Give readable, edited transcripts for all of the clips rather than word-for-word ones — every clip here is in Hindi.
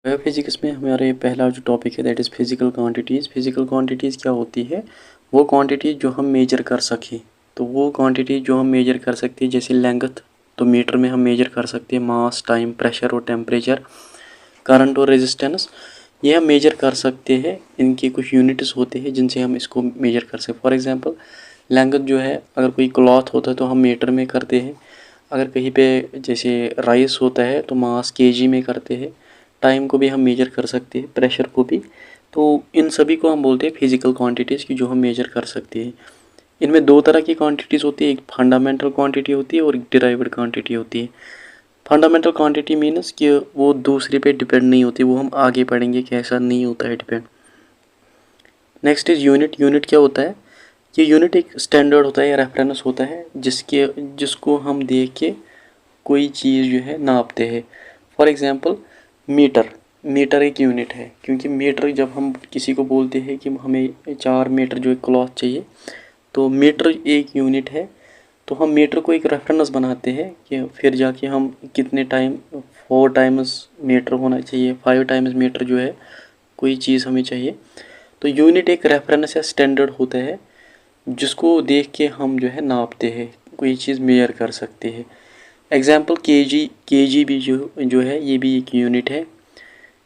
बायोफिजिक्स में हमारे पहला जो टॉपिक है that is physical quantities. Physical quantities क्या होती है? वो क्वांटिटी जो हम मेजर कर सकें। तो वो क्वांटिटी जो हम मेजर कर सकते हैं जैसे लेंथ, तो मीटर में हम मेजर कर सकते हैं। मास, टाइम, प्रेशर और टेम्परेचर, करंट और रेजिस्टेंस, ये हम मेजर कर सकते हैं। इनके कुछ यूनिट्स होते हैं जिनसे हम इसको मेजर कर सकते हैं। फॉर एग्जांपल लेंथ जो है, अगर कोई क्लॉथ होता है तो हम मीटर में करते हैं। अगर कहीं पे जैसे राइस होता है तो मास केजी में करते हैं। टाइम को भी हम मेजर कर सकते हैं, प्रेशर को भी। तो इन सभी को हम बोलते हैं फिजिकल क्वांटिटीज़ की जो हम मेजर कर सकते हैं। इनमें दो तरह की क्वांटिटीज़ होती है, एक फंडामेंटल क्वांटिटी होती है और एक डिराइव्ड क्वांटिटी होती है। फंडामेंटल क्वांटिटी मीन्स कि वो दूसरे पे डिपेंड नहीं होती, वो हम आगे पढ़ेंगे कि ऐसा नहीं होता है depend. Next is unit. Unit क्या होता है? ये यूनिट एक स्टैंडर्ड होता है या रेफरेंस होता है जिसको हम देख के कोई चीज़ जो है नापते हैं। For example metre. मीटर एक यूनिट है, क्योंकि मीटर जब हम किसी को बोलते हैं कि हमें 4 मीटर जो है क्लॉथ चाहिए, तो मीटर एक यूनिट है। तो हम मीटर को एक रेफरेंस बनाते हैं कि फिर जाके हम कितने टाइम 4 टाइम्स मीटर होना चाहिए, 5 टाइम्स मीटर जो है कोई चीज़ हमें चाहिए। तो यूनिट एक रेफरेंस या स्टैंडर्ड होता है जिसको देख के हम जो है नापते हैं, कोई चीज़ मेजर कर सकते हैं। एग्जाम्पल केजी भी जो है ये भी एक यूनिट है।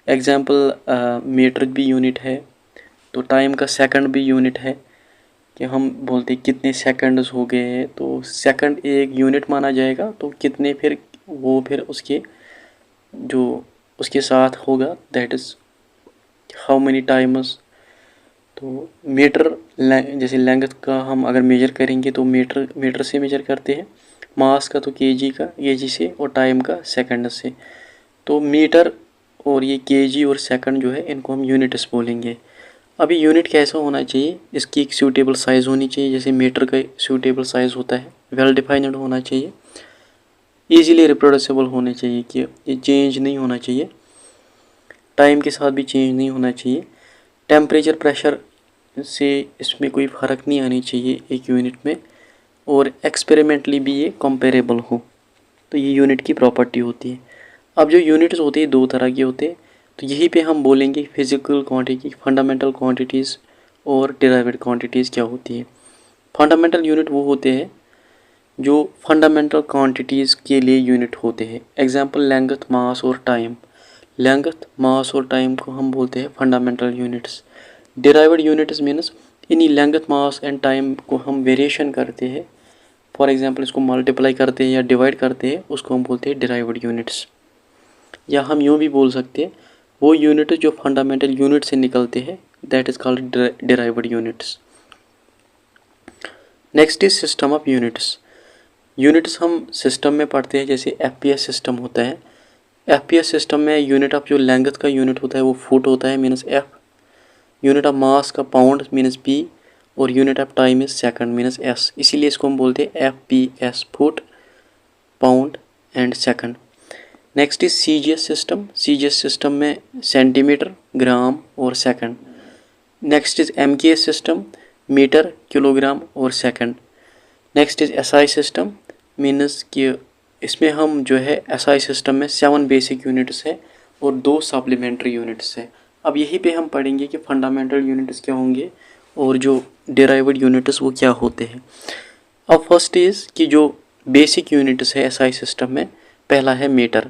एग्जाम्पल मीटर भी यूनिट है। तो टाइम का सेकंड भी यूनिट है कि हम बोलते हैं कितने सेकंड्स हो गए हैं, तो सेकंड एक यूनिट माना जाएगा। तो कितने फिर उसके जो उसके साथ होगा that is how many times. तो मीटर जैसे लेंथ का हम अगर मेजर करेंगे तो मीटर से मेजर करते हैं। मास का तो केजी से, और टाइम का सेकंड से। तो मीटर और ये केजी और सेकंड जो है इनको हम यूनिट्स बोलेंगे। अभी यूनिट कैसा होना चाहिए? इसकी एक सूटेबल साइज़ होनी चाहिए, जैसे मीटर का सूटेबल साइज़ होता है। वेल डिफाइंड होना चाहिए, ईजिली रिप्रोड्यूसिबल होने चाहिए कि ये चेंज नहीं होना चाहिए, टाइम के साथ भी चेंज नहीं होना चाहिए। टेम्परेचर प्रेशर से इसमें कोई फ़र्क नहीं आनी चाहिए एक यूनिट में, और एक्सपेरिमेंटली भी ये कंपेरेबल हो। तो ये यूनिट की प्रॉपर्टी होती है। अब जो यूनिट्स होते हैं दो तरह के होते हैं, तो यहीं पे हम बोलेंगे फिजिकल क्वांटिटी, फंडामेंटल क्वांटिटीज़ और डिराइव्ड क्वांटिटीज़ क्या होती है। फंडामेंटल यूनिट वो होते हैं जो फंडामेंटल क्वांटिटीज़ के लिए यूनिट होते हैं। एग्जांपल लेंथ, मास और टाइम। लेंथ, मास और टाइम को हम बोलते हैं fundamental units. Derived units means इन्हीं लेंथ, मास एंड टाइम को हम वेरिएशन करते हैं। फॉर एग्जांपल इसको मल्टीप्लाई करते हैं या डिवाइड करते हैं, उसको हम बोलते हैं डिराइव्ड यूनिट्स। या हम यूँ भी बोल सकते हैं वो यूनिट जो फंडामेंटल यूनिट से निकलते हैं that is called derived units. Next is system of units. Units हम सिस्टम में पढ़ते हैं, जैसे एफपीएस सिस्टम होता है। एफपीएस सिस्टम में यूनिट ऑफ जो लेंथ का यूनिट होता है वो फुट होता है, मीनस एफ। यूनिट ऑफ मास का पाउंड मीनस पी, और unit of time is second मीनस S. इसीलिए इसको हम बोलते हैं FPS, foot, pound and second. Next is CGS system. CGS system में सेंटीमीटर, ग्राम और second. Next is MKS system, metre, kilogram और second. Next is SI system, means कि इसमें हम जो है एसआई सिस्टम में 7 बेसिक यूनिट्स है और 2 सप्लीमेंट्री यूनिट्स है। अब यहीं पे हम पढ़ेंगे कि फंडामेंटल यूनिट्स क्या होंगे और जो डिराइव्ड यूनिट्स वो क्या होते हैं। अब फर्स्ट इज़ कि जो बेसिक यूनिट्स है एसआई सिस्टम में, पहला है मीटर।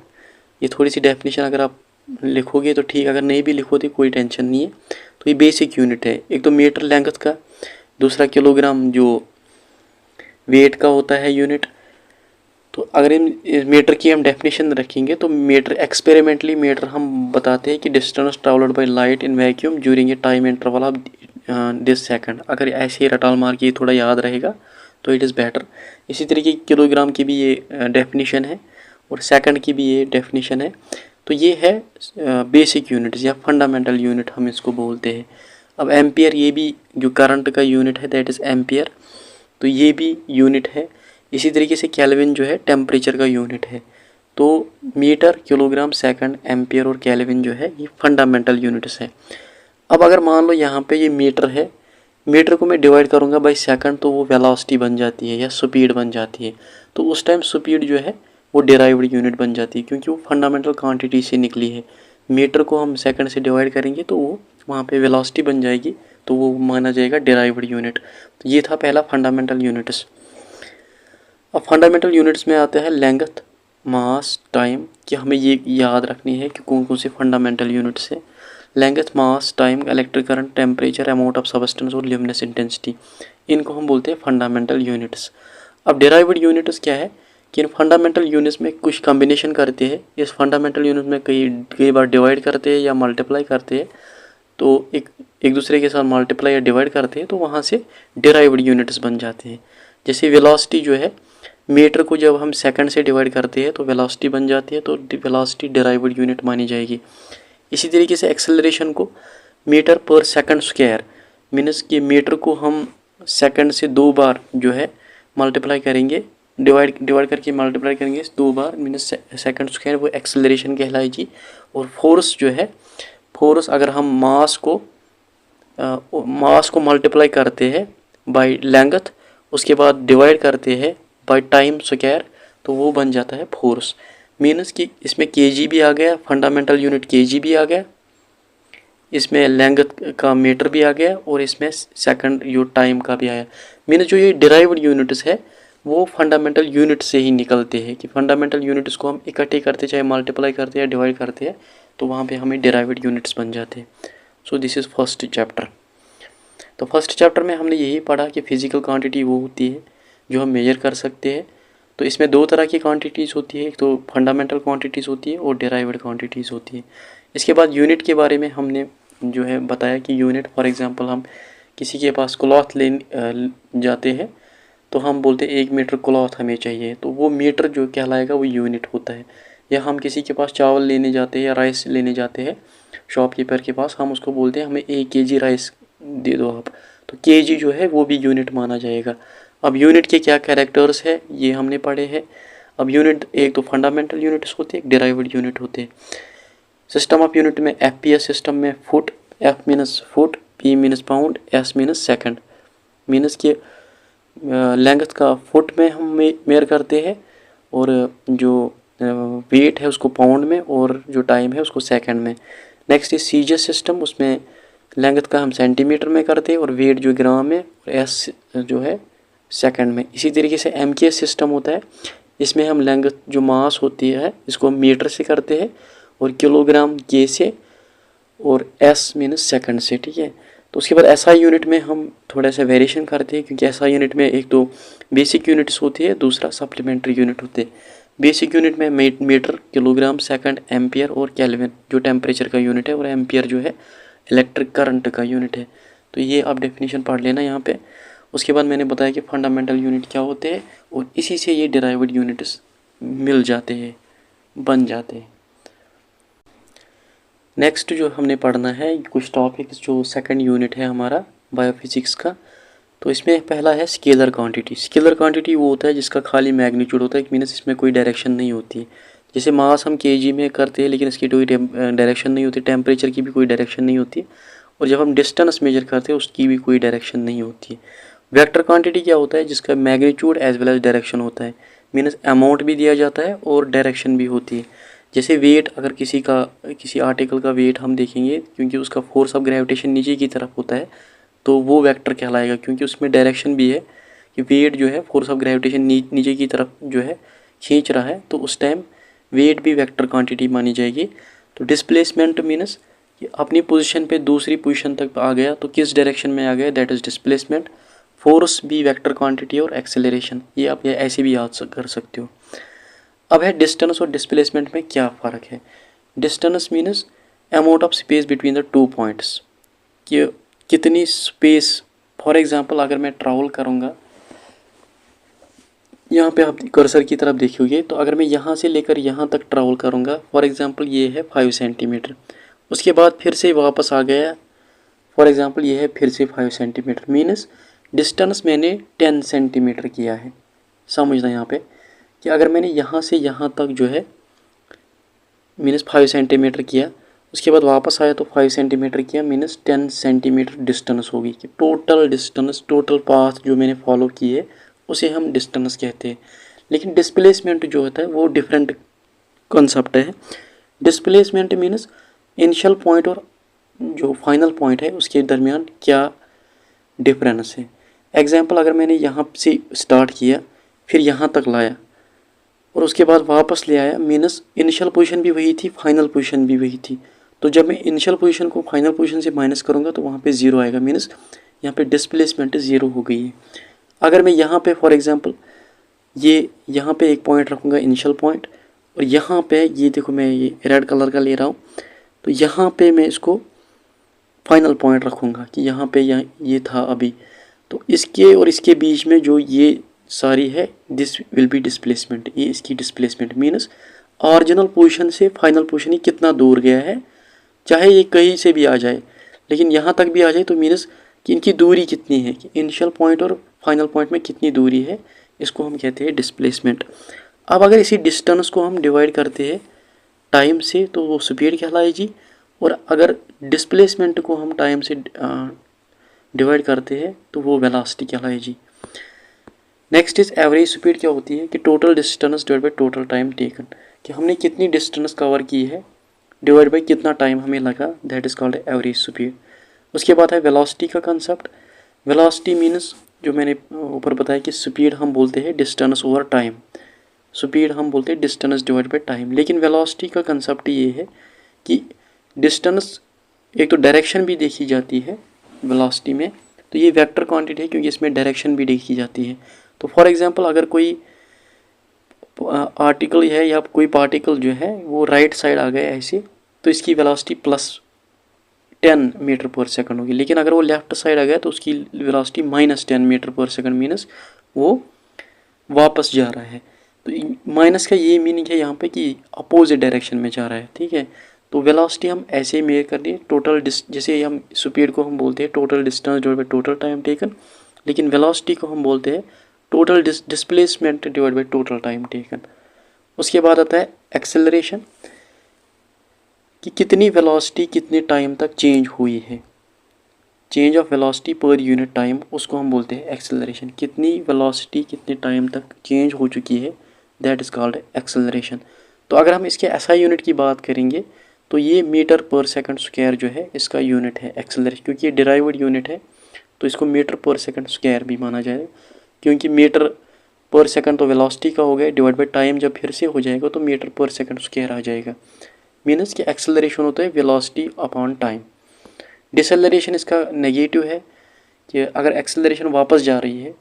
ये थोड़ी सी डेफिनेशन अगर आप लिखोगे तो ठीक, अगर नहीं भी लिखोगे कोई टेंशन नहीं है। तो ये बेसिक यूनिट है। एक तो मीटर लेंथ का, दूसरा किलोग्राम जो वेट का होता है यूनिट। तो अगर मीटर की हम डेफिनेशन रखेंगे तो मीटर एक्सपेरिमेंटली मीटर हम बताते हैं कि distance travelled by light in vacuum during a time interval of this second. अगर ऐसे ही रटाल मार के थोड़ा याद रहेगा तो इट इज़ बेटर। इसी तरीके किलोग्राम की भी ये डेफिनेशन है और सेकंड की भी ये डेफिनेशन है। तो ये है बेसिक यूनिट्स या फंडामेंटल यूनिट हम इसको बोलते हैं। अब एम्पियर, ये भी जो करंट का यूनिट है दैट इज़ एम्पियर, तो ये भी यूनिट है। इसी तरीके से केल्विन जो है टेम्परेचर का यूनिट है। तो मीटर, किलोग्राम, सेकंड, एम्पियर और केल्विन जो है ये फंडामेंटल यूनिट्स है। अब अगर मान लो यहाँ पे ये मीटर है, मीटर को मैं डिवाइड करूँगा बाई सेकंड तो वो वेलोसिटी बन जाती है या स्पीड बन जाती है। तो उस टाइम स्पीड जो है वो डिराइव्ड यूनिट बन जाती है, क्योंकि वो फंडामेंटल क्वांटिटी से निकली है। मीटर को हम सेकंड से डिवाइड करेंगे तो वो वहाँ पे वेलोसिटी बन जाएगी, तो वो माना जाएगा डिराइव्ड यूनिट। तो ये था पहला फंडामेंटल यूनिट्स। अब फंडामेंटल यूनिट्स में आता है लेंथ, मास, टाइम, कि हमें ये याद रखनी है कि कौन कौन से फंडामेंटल यूनिट्स है। Length, mass, time, electric current, temperature, amount of substance और ल्यूमिनस इंटेंसिटी, इनको हम बोलते हैं फंडामेंटल यूनिट्स। अब डिराइव्ड यूनिट्स क्या है कि इन फंडामेंटल यूनिट्स में कुछ कॉम्बिनेशन करते हैं। इस फंडामेंटल यूनिट में कई बार डिवाइड करते हैं या मल्टीप्लाई करते हैं, तो एक दूसरे के साथ मल्टीप्लाई या डिवाइड करते हैं, तो वहाँ से डिराइव्ड यूनिट्स बन जाते हैं। जैसे वेलोसिटी जो है, मीटर को जब हम सेकंड से डिवाइड करते हैं तो वेलोसिटी बन जाती है, तो वेलोसिटी डिराइव्ड यूनिट मानी जाएगी। इसी तरीके से एक्सेलरेशन को मीटर पर सेकंड स्क्वायर, मीन्स कि मीटर को हम सेकंड से 2 बार जो है मल्टीप्लाई करेंगे, डिवाइड करके मल्टीप्लाई करेंगे 2 बार, मीन्स सेकंड स्क्वायर, वो एक्सेलरेशन कहलाएगी। और फोर्स जो है, फोर्स अगर हम मास को मल्टीप्लाई करते हैं बाय लेंथ, उसके बाद डिवाइड करते हैं बाय टाइम स्क्वायर, तो वो बन जाता है फोर्स। मीन्स कि इसमें केजी भी आ गया, फंडामेंटल यूनिट केजी भी आ गया, इसमें लेंथ का मीटर भी आ गया, और इसमें सेकंड जो टाइम का भी आया। मीन्स जो ये डिराइव्ड यूनिट्स है वो फंडामेंटल यूनिट से ही निकलते हैं, कि फंडामेंटल यूनिट्स को हम इकट्ठे करते, चाहे मल्टीप्लाई करते हैं या डिवाइड करते हैं, तो वहाँ पे हमें डिराइव्ड यूनिट्स बन जाते हैं। सो दिस इज़ फर्स्ट चैप्टर। तो फर्स्ट चैप्टर में हमने यही पढ़ा कि फिजिकल क्वांटिटी वो होती है जो हम मेजर कर सकते हैं। तो इसमें 2 तरह की क्वांटिटीज़ होती है, एक तो फंडामेंटल क्वांटिटीज़ होती है और डिराइव्ड क्वांटिटीज़ होती है। इसके बाद यूनिट के बारे में हमने जो है बताया कि यूनिट, फॉर एग्जांपल हम किसी के पास क्लॉथ लेने जाते हैं तो हम बोलते हैं 1 मीटर क्लॉथ हमें चाहिए, तो वो मीटर जो कहलाएगा वो यूनिट होता है। या हम किसी के पास चावल लेने जाते हैं या राइस लेने जाते हैं शॉपकीपर के पास, हम उसको बोलते हैं हमें 1 केजी राइस दे दो आप, तो केजी जो है वो भी यूनिट माना जाएगा। अब यूनिट के क्या कैरेक्टर्स है ये हमने पढ़े हैं। अब यूनिट एक तो फंडामेंटल यूनिट्स होते हैं, एक डिराइव्ड यूनिट होते हैं। सिस्टम ऑफ यूनिट में FPS सिस्टम में foot, F मीनस foot, P मीनस pound, S मीनस second, मीनस के लेंथ का फुट में हम मेयर करते हैं, और जो वेट है उसको पाउंड में, और जो टाइम है उसको सेकंड में। नेक्स्ट इज सीजीएस सिस्टम, उसमें लेंथ का हम सेंटीमीटर में करते हैं और वेट जो ग्राम में, और एस जो है सेकंड में। इसी तरीके से MKS सिस्टम होता है, इसमें हम लेंथ जो मास होती है इसको मीटर से करते हैं और किलोग्राम के से, और S मीनस सेकंड से, ठीक है। तो उसके बाद SI यूनिट में हम थोड़ा सा वेरिएशन करते हैं, क्योंकि SI यूनिट में एक तो बेसिक यूनिट्स होती है, दूसरा सप्लीमेंट्री यूनिट होते हैं। बेसिक यूनिट में मीटर, किलोग्राम, सेकंड, एम्पियर और केल्विन जो टेम्परेचर का यूनिट है, और एम्पियर जो है इलेक्ट्रिक करंट का यूनिट है। तो ये आप डेफिनेशन पढ़ लेना यहाँ पे। उसके बाद मैंने बताया कि फंडामेंटल यूनिट क्या होते हैं, और इसी से ये डिराइव्ड यूनिट्स मिल जाते हैं, बन जाते हैं। नेक्स्ट जो हमने पढ़ना है कुछ टॉपिक्स, जो सेकंड यूनिट है हमारा बायोफिजिक्स का। तो इसमें पहला है स्केलर क्वांटिटी। स्केलर क्वांटिटी वो होता है जिसका खाली मैग्नीट्यूड होता है, मीनस इसमें कोई डायरेक्शन नहीं होती। जैसे मास हम केजी में करते हैं लेकिन इसकी कोई डायरेक्शन नहीं होती, टेम्परेचर की भी कोई डायरेक्शन नहीं होती, और जब हम डिस्टेंस मेजर करते हैं उसकी भी कोई डायरेक्शन नहीं होती। वेक्टर क्वांटिटी क्या होता है, जिसका magnitude as well as direction होता है, मीनस अमाउंट भी दिया जाता है और डायरेक्शन भी होती है। जैसे वेट, अगर किसी आर्टिकल का वेट हम देखेंगे, क्योंकि उसका फोर्स ऑफ ग्रेविटेशन नीचे की तरफ होता है, तो वो वेक्टर कहलाएगा, क्योंकि उसमें डायरेक्शन भी है कि वेट जो है फोर्स ऑफ ग्रेविटेशन नीचे की तरफ जो है खींच रहा है, तो उस टाइम वेट भी वेक्टर क्वांटिटी मानी जाएगी। तो डिस्प्लेसमेंट मीनस कि अपनी पोजीशन पे दूसरी पोजीशन तक आ गया, तो किस डायरेक्शन में आ गया, दैट इज डिस्प्लेसमेंट। फोर्स भी वेक्टर क्वांटिटी, और एक्सेलरेशन ये आप ऐसे भी याद कर सकते हो। अब है डिस्टेंस और डिस्प्लेसमेंट में क्या फ़र्क है। Distance मीनस amount of space between the 2 points, कि कितनी स्पेस, फॉर एग्जांपल अगर मैं ट्रैवल करूँगा, यहाँ पे आप कर्सर की तरफ देखोगे, तो अगर मैं यहाँ से लेकर यहाँ तक ट्रैवल करूँगा, फॉर एग्जांपल ये है 5 सेंटीमीटर, उसके बाद फिर से वापस आ गया, फॉर एग्जांपल ये है फिर से 5 सेंटीमीटर, मीनस डिस्टेंस मैंने 10 सेंटीमीटर किया है। समझना यहाँ पे कि अगर मैंने यहाँ से यहाँ तक जो है मीनस 5 सेंटीमीटर किया, उसके बाद वापस आया तो 5 सेंटीमीटर किया, मीनस 10 सेंटीमीटर डिस्टेंस होगी, कि टोटल डिस्टेंस, टोटल पाथ जो मैंने फॉलो किए उसे हम डिस्टेंस कहते हैं। लेकिन डिस्प्लेसमेंट जो होता है वो डिफरेंट कॉन्सेप्ट है। डिस्प्लेसमेंट मीनस इनिशियल पॉइंट और जो फाइनल पॉइंट है उसके दरमियान क्या डिफरेंस है। एग्जाम्पल, अगर मैंने यहाँ से स्टार्ट किया फिर यहाँ तक लाया और उसके बाद वापस ले आया, मीनस इनिशियल पोजीशन भी वही थी, फाइनल पोजीशन भी वही थी। तो जब मैं इनिशियल पोजीशन को फाइनल पोजीशन से माइनस करूँगा तो वहाँ पे ज़ीरो आएगा, मीनस यहाँ पे डिस्प्लेसमेंट ज़ीरो हो गई है। अगर मैं यहाँ पे फॉर एग्जांपल ये यहाँ पे एक पॉइंट रखूँगा इनिशियल पॉइंट, और यहाँ पे ये देखो मैं ये रेड कलर का ले रहा हूँ, तो यहाँ पे मैं इसको फाइनल पॉइंट रखूँगा कि यहाँ पे ये था अभी। तो इसके और इसके बीच में जो ये सारी है, दिस विल बी डिस्प्लेसमेंट, ये इसकी डिस्प्लेसमेंट मीन्स ओरिजिनल पोजीशन से फाइनल पोजीशन ही कितना दूर गया है। चाहे ये कहीं से भी आ जाए, लेकिन यहाँ तक भी आ जाए तो मीन्स कि इनकी दूरी कितनी है, कि इनिशियल पॉइंट और फाइनल पॉइंट में कितनी दूरी है, इसको हम कहते हैं डिस्प्लेसमेंट। अब अगर इसी डिस्टेंस को हम डिवाइड करते हैं टाइम से तो वो स्पीड कहलाएगी, और अगर डिस्प्लेसमेंट को हम टाइम से डिवाइड करते हैं तो वो वेलोसिटी कहलाएगी। Next is average speed. क्या होती है कि total distance divide by total time taken, कि हमने कितनी डिस्टेंस कवर की है डिवाइड बाई कितना टाइम हमें लगा, that is called average speed. उसके बाद है वेलोसिटी का कंसेप्ट। वेलोसिटी मीन्स जो मैंने ऊपर बताया कि स्पीड हम बोलते हैं डिस्टेंस ओवर टाइम, स्पीड हम बोलते हैं डिस्टेंस डिवाइड बाई टाइम, लेकिन वेलोसिटी का कंसेप्ट ये है कि डिस्टेंस एक तो डायरेक्शन भी देखी जाती है वेलोसिटी में, तो ये वेक्टर क्वांटिटी है क्योंकि इसमें डायरेक्शन भी देखी जाती है। तो फॉर एग्जांपल अगर कोई आर्टिकल है या कोई पार्टिकल जो है वो राइट साइड आ गया ऐसे, तो इसकी वेलोसिटी +10 मीटर पर सेकंड होगी, लेकिन अगर वो लेफ्ट साइड आ गया तो उसकी वेलोसिटी -10 मीटर पर सेकंड, मीनस वो वापस जा रहा है। तो माइनस का ये मीनिंग है यहाँ पे कि अपोजिट डायरेक्शन में जा रहा है, ठीक है। तो वेलोसिटी हम ऐसे मेजर कर दिए टोटल जैसे हम स्पीड को हम बोलते हैं total distance divide by total time taken, लेकिन वेलोसिटी को हम बोलते हैं total displacement divide by total time taken. उसके बाद आता है एक्सेलरेशन, कि कितनी वेलोसिटी कितने टाइम तक चेंज हुई है, चेंज ऑफ वेलोसिटी पर यूनिट टाइम, उसको हम बोलते हैं एक्सेलरेशन। कितनी वेलोसिटी कितने टाइम तक चेंज हो चुकी है, दैट इज़ कॉल्ड एक्सेलरेशन। तो अगर हम इसके एसआई यूनिट की बात करेंगे तो ये मीटर पर सेकंड स्क्वायर जो है इसका यूनिट है एक्सेलरेशन, क्योंकि ये डिराइव्ड यूनिट है तो इसको मीटर पर सेकंड स्क्वायर भी माना जाएगा, क्योंकि मीटर पर सेकंड तो वेलोसिटी का हो गया, डिवाइड बाई टाइम जब फिर से हो जाएगा तो मीटर पर सेकंड स्क्वायर आ जाएगा। मीनस कि एक्सेलरेशन होता है वेलोसिटी अपॉन टाइम। डिसेलरेशन इसका नेगेटिव है कि अगर एक्सेलरेशन वापस जा रही है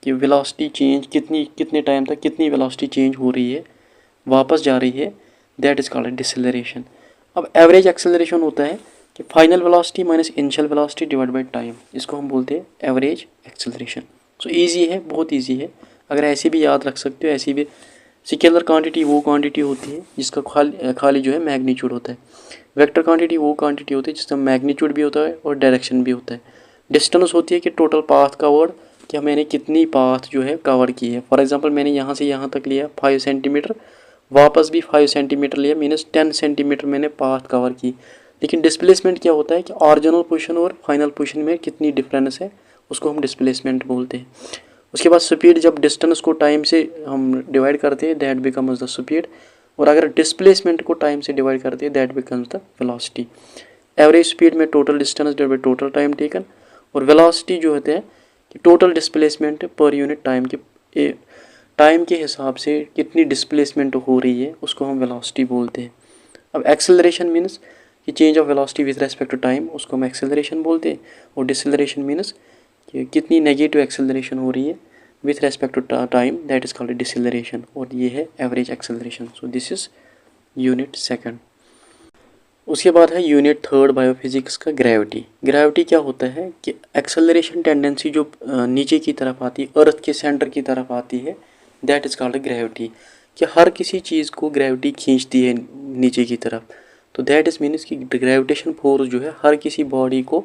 कि वेलोसिटी चेंज कितने टाइम तक कितनी वेलोसिटी चेंज हो रही है, वापस जा रही है, दैट इज़ कॉल्ड डिसेलरेशन। अब एवरेज एक्सेलरेशन होता है कि final velocity minus initial velocity divide by time, इसको हम बोलते हैं एवरेज एक्सेलरेशन। सो ईजी है, बहुत ईजी है, अगर ऐसे भी याद रख सकते हो। ऐसी भी स्केलर क्वांटिटी वो क्वांटिटी होती है जिसका खाली जो है मैग्नीट्यूड होता है। वेक्टर क्वांटिटी वो क्वांटिटी होती है जिसका मैग्नीट्यूड भी होता है और डायरेक्शन भी होता है। डिस्टेंस होती है कि टोटल पाथ कवर्ड, कि मैंने कितनी पाथ जो है कवर की है। फॉर एग्जांपल मैंने यहाँ से यहाँ तक लिया 5 सेंटीमीटर, वापस भी 5 सेंटीमीटर लिया, मीनस 10 सेंटीमीटर मैंने पाथ कवर की। लेकिन डिस्प्लेसमेंट क्या होता है कि ओरिजिनल पोजीशन और फाइनल पोजीशन में कितनी डिफरेंस है, उसको हम डिस्प्लेसमेंट बोलते हैं। उसके बाद स्पीड, जब डिस्टेंस को टाइम से हम डिवाइड करते हैं दैट बिकम्स द स्पीड, और अगर डिस्प्लेसमेंट को टाइम से डिवाइड करते हैं that becomes the velocity. Average speed में total distance divide by total time taken, और वेलोसिटी जो होते हैं कि टोटल डिस्प्लेसमेंट पर यूनिट टाइम के टाइम के हिसाब से कितनी डिस्प्लेसमेंट हो रही है, उसको हम वेलोसिटी बोलते हैं। अब एक्सेलरेशन मीन्स कि change of velocity with respect to time, उसको हम एक्सेलरेशन बोलते हैं। और डिसेलरेशन मीन्स कि कितनी नेगेटिव एक्सेलरेशन हो रही है with respect to time, that is called deceleration, और ये है average acceleration. So this is unit second. उसके बाद है यूनिट थर्ड बायोफिजिक्स का ग्रेविटी। ग्रेविटी क्या होता है कि एक्सेलरेशन टेंडेंसी जो नीचे की तरफ आती है, अर्थ के सेंटर की तरफ आती है, दैट इज़ कॉल्ड ग्रेविटी। कि हर किसी चीज़ को ग्रेविटी खींचती है नीचे की तरफ, तो दैट इज़ मीन्स कि ग्रेविटेशन फोर्स जो है हर किसी बॉडी को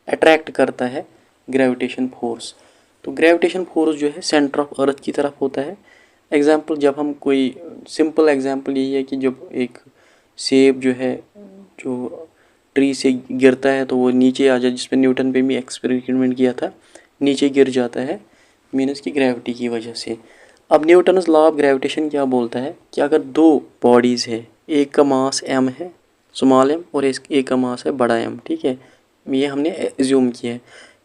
अट्रैक्ट करता है, ग्रेविटेशन फोर्स। तो ग्रेविटेशन फोर्स जो है सेंटर ऑफ अर्थ की तरफ होता है। एग्जाम्पल, जब हम कोई सिंपल एग्जाम्पल यही है कि जब एक सेब जो है जो ट्री से गिरता है तो वो नीचे आ जाए, जिसमें न्यूटन पे भी एक्सपेरिमेंट किया था, नीचे गिर जाता है मीनस की ग्रेविटी की वजह से। अब न्यूटन्स लॉ ऑफ ग्रेविटेशन क्या बोलता है कि अगर दो बॉडीज़ है, एक का मास m है स्मॉल एम और ए का मास है बड़ा एम, ठीक है, ये हमने एज्यूम किया है।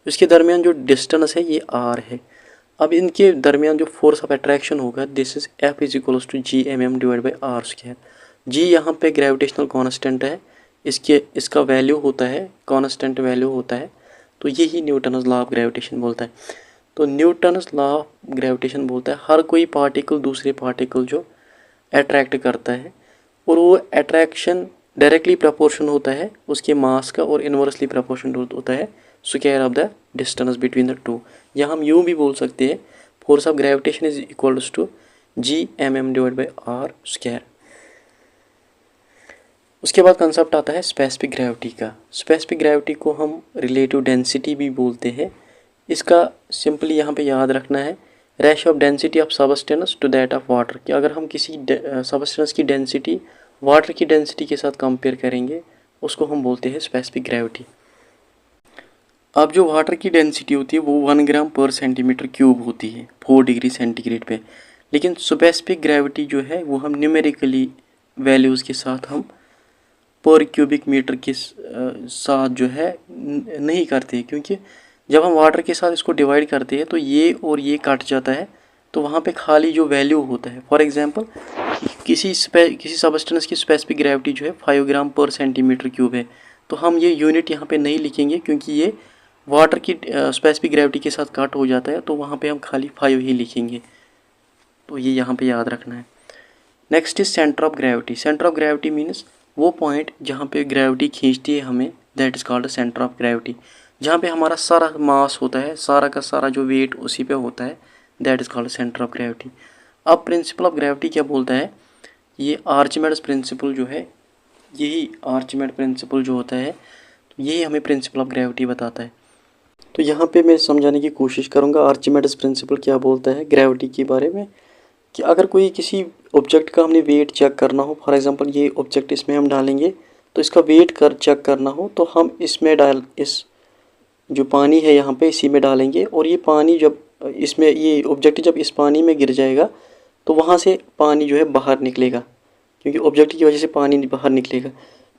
इसके दरमियान जो डिस्टेंस है ये आर है। अब इनके दरमियान जो फोर्स ऑफ अट्रैक्शन होगा this is F is equals to G M M divide by R square. G यहाँ पे ग्रेविटेशनल कांस्टेंट है, इसका वैल्यू होता है, कांस्टेंट वैल्यू होता है, तो यही न्यूटन्स लॉ ऑफ ग्रेविटेशन बोलता है। तो न्यूटन्स लॉ ऑफ ग्रेविटेशन बोलता है हर कोई पार्टिकल दूसरे पार्टिकल जो अट्रैक्ट करता है और वो अट्रैक्शन डायरेक्टली प्रोपोर्शन होता है उसके मास का और इन्वर्सली प्रोपोर्शन होता है square of the distance between the two. या हम यूँ भी बोल सकते हैं force of gravitation is equals to G M M divide by R square. उसके बाद कंसेप्ट आता है स्पेसिफिक ग्रेविटी का। स्पेसिफिक ग्रेविटी को हम रिलेटिव डेंसिटी भी बोलते हैं। इसका सिंपली यहाँ पे याद रखना है ratio of density of substance to that of water, कि अगर हम किसी सबस्टेंस की डेंसिटी वाटर की डेंसिटी के साथ कंपेयर करेंगे उसको हम बोलते हैं स्पेसिफिक ग्रेविटी। अब जो वाटर की डेंसिटी होती है वो 1 ग्राम पर सेंटीमीटर क्यूब होती है 4 डिग्री सेंटीग्रेड पे, लेकिन स्पेसिफिक ग्रेविटी जो है वो हम न्यूमेरिकली वैल्यूज़ के साथ हम पर क्यूबिक मीटर के साथ जो है नहीं करते, क्योंकि जब हम वाटर के साथ इसको डिवाइड करते हैं तो ये और ये कट जाता है, तो वहाँ पे खाली जो वैल्यू होता है, फॉर एग्जांपल किसी सबस्टेंस की स्पेसिफिक ग्रेविटी जो है 5 ग्राम पर सेंटीमीटर क्यूब है, तो हम ये यूनिट यहाँ पे नहीं लिखेंगे क्योंकि ये वाटर की स्पेसिफिक ग्रेविटी के साथ कट हो जाता है, तो वहाँ पे हम खाली 5 ही लिखेंगे। तो ये यहाँ पे याद रखना है। Next is centre of gravity. Centre of gravity means वो पॉइंट जहाँ पे ग्रेविटी खींचती है हमें, that is called centre of gravity. जहाँ पे हमारा सारा मास होता है, सारा का सारा जो वेट उसी पे होता है, that is called centre of gravity. अब प्रिंसिपल ऑफ ग्रेविटी क्या बोलता है, ये आर्चिमेड्स प्रिंसिपल जो है, यही आर्चिमेड प्रिंसिपल जो होता है, तो यही हमें प्रिंसिपल ऑफ ग्रेविटी बताता है। तो यहाँ पे मैं समझाने की कोशिश करूँगा आर्चिमेड्स प्रिंसिपल क्या बोलता है ग्रेविटी के बारे में, कि अगर कोई किसी ऑब्जेक्ट का हमने वेट चेक करना हो, फॉर एग्जांपल ये ऑब्जेक्ट इसमें हम डालेंगे तो इसका वेट चेक करना हो, तो हम इसमें इस जो पानी है यहाँ पे इसी में डालेंगे, और ये पानी जब इसमें ये ऑब्जेक्ट जब इस पानी में गिर जाएगा तो वहाँ से पानी जो है बाहर निकलेगा, क्योंकि ऑब्जेक्ट की वजह से पानी बाहर निकलेगा।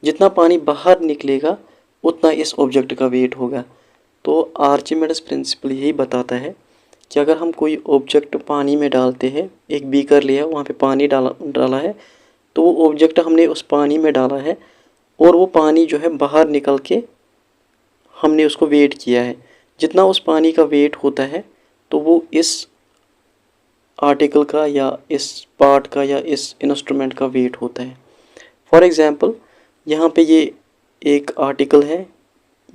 जितना पानी बाहर निकलेगा उतना इस ऑब्जेक्ट का वेट होगा। तो आर्चिमेड्स प्रिंसिपल यही बताता है कि अगर हम कोई ऑब्जेक्ट पानी में डालते हैं, एक बीकर लिया वहाँ पे पानी डाला है, तो वो ऑब्जेक्ट हमने उस पानी में डाला है और वो पानी जो है बाहर निकल के हमने उसको वेट किया है। जितना उस पानी का वेट होता है तो वो इस आर्टिकल का या इस पार्ट का या इस इंस्ट्रूमेंट का वेट होता है। फॉर एग्ज़ाम्पल यहाँ पे ये एक आर्टिकल है,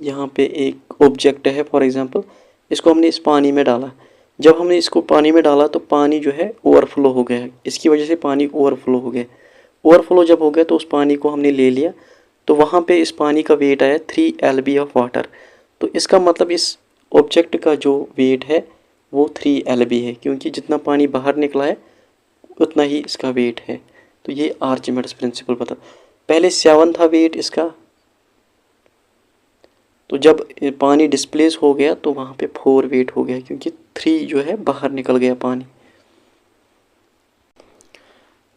यहाँ पे एक ऑब्जेक्ट है, फॉर एग्ज़ाम्पल इसको हमने इस पानी में डाला। जब हमने इसको पानी में डाला तो पानी जो है ओवरफ्लो हो गया, इसकी वजह से पानी ओवरफ्लो हो गया। ओवरफ्लो जब हो गया तो उस पानी को हमने ले लिया, तो वहाँ पे इस पानी का वेट आया 3 LB ऑफ वाटर। तो इसका मतलब इस ऑब्जेक्ट का जो वेट है वो 3 LB है, क्योंकि जितना पानी बाहर निकला है उतना ही इसका वेट है। तो ये आर्चिमेड्स प्रिंसिपल बता। पहले 7 था वेट इसका, तो जब पानी डिस्प्लेस हो गया तो वहाँ पे 4 वेट हो गया, क्योंकि 3 जो है बाहर निकल गया पानी।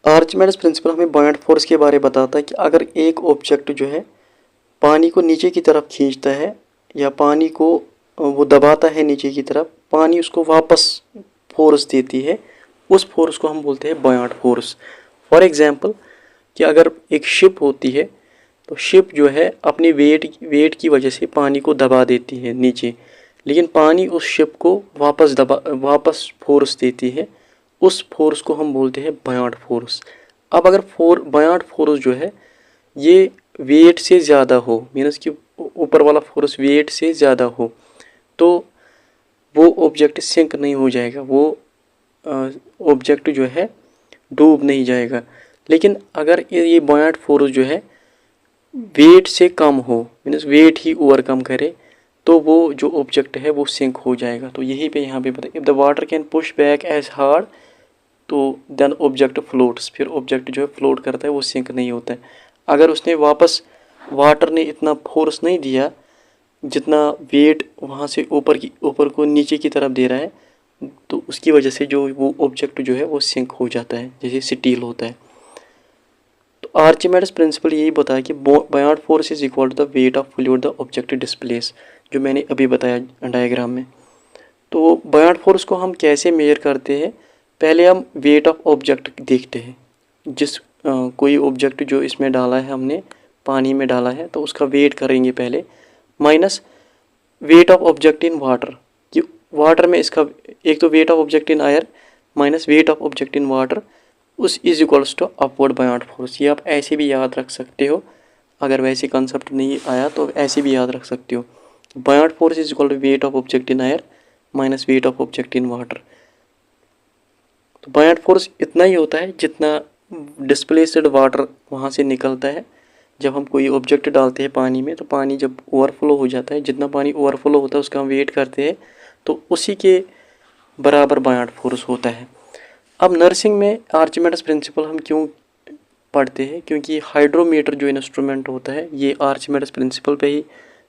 आर्चिमेड्स प्रिंसिपल हमें बॉयंट फोर्स के बारे में बताता है कि अगर एक ऑब्जेक्ट जो है पानी को नीचे की तरफ खींचता है या पानी को वो दबाता है नीचे की तरफ, पानी उसको वापस फोर्स देती है, उस फोर्स को हम बोलते हैं बॉयंट फोर्स। फॉर एग्जांपल कि अगर एक शिप होती है तो शिप जो है अपनी वेट की वजह से पानी को दबा देती है नीचे, लेकिन पानी उस शिप को वापस फोर्स देती है, उस फोर्स को हम बोलते हैं बॉयंट फोर्स। अब अगर बॉयंट फोर्स जो है ये वेट से ज़्यादा हो, मीन्स कि ऊपर वाला फोर्स वेट से ज़्यादा हो, तो वो ऑब्जेक्ट सिंक नहीं हो जाएगा, वो ऑब्जेक्ट जो है डूब नहीं जाएगा। लेकिन अगर ये बॉयंट फोर्स जो है वेट से कम हो, मीन्स वेट ही ओवरकम करे, तो वो जो ऑब्जेक्ट है वो सिंक हो जाएगा। तो यही पे यहाँ पे पता, if the water can push back as hard तो देन ऑब्जेक्ट फ्लोट्स, फिर ऑब्जेक्ट जो है फ्लोट करता है, वो सिंक नहीं होता है। अगर उसने वापस वाटर ने इतना फोर्स नहीं दिया जितना वेट वहाँ से ऊपर को नीचे की तरफ दे रहा है, तो उसकी वजह से जो वो ऑब्जेक्ट जो है वो सिंक हो जाता है, जैसे स्टील होता है। तो तो आर्चिमेड्स प्रिंसिपल यही बताया कि buoyant force is equal to the weight of fluid the object displace, जो मैंने अभी बताया डायग्राम में। तो बायोट फोर्स को हम कैसे मेजर करते हैं, पहले हम वेट ऑफ ऑब्जेक्ट देखते हैं। कोई ऑब्जेक्ट जो इसमें डाला है हमने, पानी में डाला है, तो उसका वेट करेंगे पहले, minus weight of object in water, कि वाटर में इसका एक तो weight of object in air minus weight of object in water, उस is equals to upward buoyant force. ये आप ऐसे भी याद रख सकते हो, अगर वैसे कंसेप्ट नहीं आया तो ऐसे भी याद रख सकते हो। Buoyant force is equal to weight of object in air minus weight of object in water. तो बायोट फोर्स इतना ही होता है जितना डिस्प्लेस्ड वाटर वहाँ से निकलता है। जब हम कोई ऑब्जेक्ट डालते हैं पानी में, तो पानी जब ओवरफ्लो हो जाता है, जितना पानी ओवरफ्लो होता है उसका हम वेट करते हैं, तो उसी के बराबर बायोट फोर्स होता है। अब नर्सिंग में आर्चिमेड्स प्रिंसिपल हम क्यों पढ़ते हैं, क्योंकि हाइड्रोमीटर जो इंस्ट्रूमेंट होता है ये आर्चिमेड्स प्रिंसिपल पे ही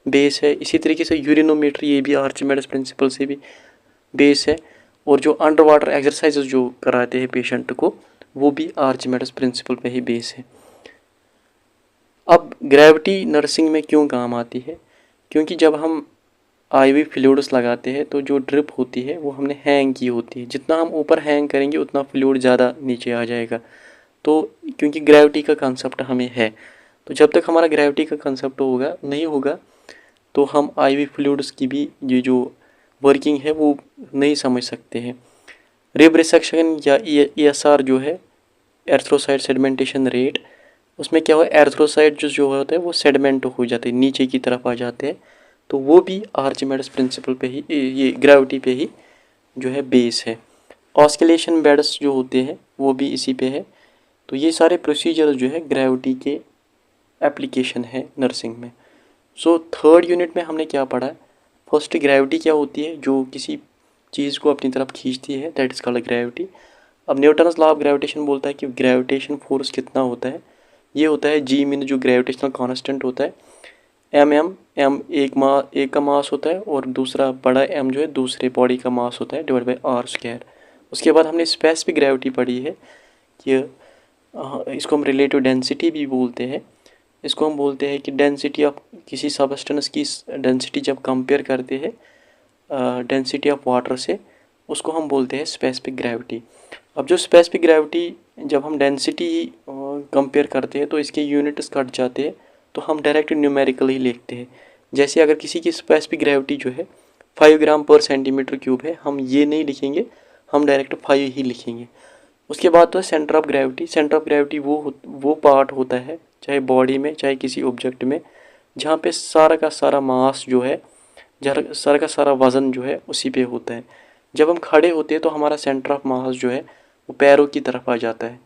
बेस है। इसी तरीके से यूरिनोमीटर ये भी आर्चिमेड्स प्रिंसिपल से भी बेस है। और जो अंडर वाटर एक्सरसाइजेज जो कराते हैं पेशेंट को, वो भी आर्चिमेड्स प्रिंसिपल पे ही बेस है। अब ग्रेविटी नर्सिंग में क्यों काम आती है, क्योंकि जब हम IV फ्लूइड्स लगाते हैं तो जो ड्रिप होती है वो हमने हैंग की होती है। जितना हम ऊपर हैंग करेंगे उतना फ्लूइड ज़्यादा नीचे आ जाएगा। तो क्योंकि ग्रेविटी का कंसेप्ट हमें है, तो जब तक हमारा ग्रेविटी का कंसेप्ट नहीं होगा तो हम IV फ्लूइड्स की भी ये जो वर्किंग है वो नहीं समझ सकते हैं। रिब रिसेक्शन या ESR जो है, एर्थ्रोसाइट सेडिमेंटेशन रेट, उसमें क्या हुआ, एर्थ्रोसाइट जो होता है वो सेडिमेंट हो जाते हैं, नीचे की तरफ आ जाते हैं। तो वो भी आर्चिमेड्स प्रिंसिपल पे ही, ये ग्रेविटी पे ही जो है बेस है। ऑस्किलेशन बेड्स जो होते हैं वो भी इसी पे है। तो ये सारे प्रोसीजर जो है ग्रेविटी के एप्लीकेशन है नर्सिंग में। सो थर्ड यूनिट में हमने क्या पढ़ा है, फर्स्ट ग्रेविटी क्या होती है, जो किसी चीज़ को अपनी तरफ खींचती है, दैट इज कॉल्ड ग्रेविटी। अब न्यूटन्स लॉ ऑफ ग्रेविटेशन बोलता है कि ग्रेविटेशन फोर्स कितना होता है, ये होता है G मीन जो ग्रेविटेशनल कांस्टेंट होता है, M एक का मास होता है और दूसरा बड़ा M जो है दूसरे बॉडी का मास होता है, डिवाइड बाई R²। उसके बाद हमने स्पेसिफिक ग्रेविटी पढ़ी है कि इसको हम रिलेटिव डेंसिटी भी बोलते हैं। इसको हम बोलते हैं कि डेंसिटी ऑफ किसी सब्सटेंस की डेंसिटी जब कंपेयर करते हैं डेंसिटी ऑफ वाटर से, उसको हम बोलते हैं स्पेसिफिक ग्रेविटी। अब जो स्पेसिफिक ग्रेविटी जब हम डेंसिटी कंपेयर करते हैं तो इसके यूनिट्स कट जाते हैं, तो हम डायरेक्ट न्यूमेरिकल ही लिखते हैं। जैसे अगर किसी की स्पेसिफिक ग्रेविटी जो है 5 ग्राम पर सेंटीमीटर क्यूब है, हम ये नहीं लिखेंगे, हम डायरेक्ट 5 ही लिखेंगे। उसके बाद तो centre of gravity. Centre of gravity वो पार्ट होता है, चाहे बॉडी में चाहे किसी ऑब्जेक्ट में, जहाँ पे सारा का सारा मास जो है, सारा का सारा वज़न जो है उसी पे होता है। जब हम खड़े होते हैं तो हमारा सेंटर ऑफ मास जो है वो पैरों की तरफ आ जाता है,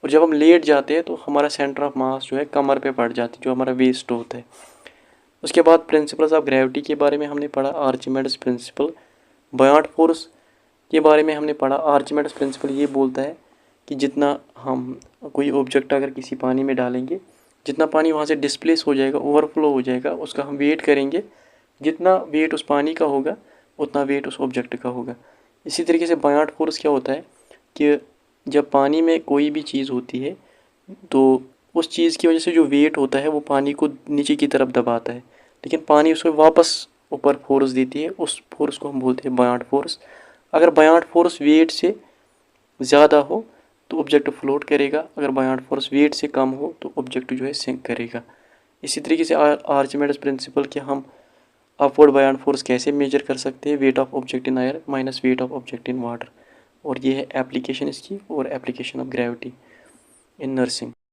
और जब हम लेट जाते हैं तो हमारा सेंटर ऑफ मास जो है कमर पे पड़ जाती है, जो हमारा वेस्ट होता है। उसके बाद प्रिंसिपल्स ऑफ ग्रेविटी के बारे में हमने पढ़ा, आर्चिमेड्स प्रिंसिपल। बायोट फोर्स के बारे में हमने पढ़ा। आर्चिमेड्स प्रिंसिपल ये बोलता है कि जितना हम कोई ऑब्जेक्ट अगर किसी पानी में डालेंगे, जितना पानी वहाँ से डिस्प्लेस हो जाएगा, ओवरफ्लो हो जाएगा, उसका हम वेट करेंगे, जितना वेट उस पानी का होगा उतना वेट उस ऑब्जेक्ट का होगा। इसी तरीके से बायोट फोर्स क्या होता है कि जब पानी में कोई भी चीज़ होती है तो उस चीज़ की वजह से जो वेट होता है वो पानी को नीचे की तरफ दबाता है, लेकिन पानी उसको वापस ऊपर फोर्स देती है, उस फोर्स को हम बोलते हैं बायोट फोर्स। अगर बायोट फोर्स वेट से ज़्यादा हो तो ऑब्जेक्ट फ्लोट करेगा, अगर बायोट फोर्स वेट से कम हो तो ऑब्जेक्ट जो है सिंक करेगा। इसी तरीके से आर्चिमेड्स प्रिंसिपल के हम अपवर्ड बायोट फोर्स कैसे मेजर कर सकते हैं, wait of object in air minus weight of object in water. और ये है एप्लीकेशन इसकी, और application of gravity in nursing.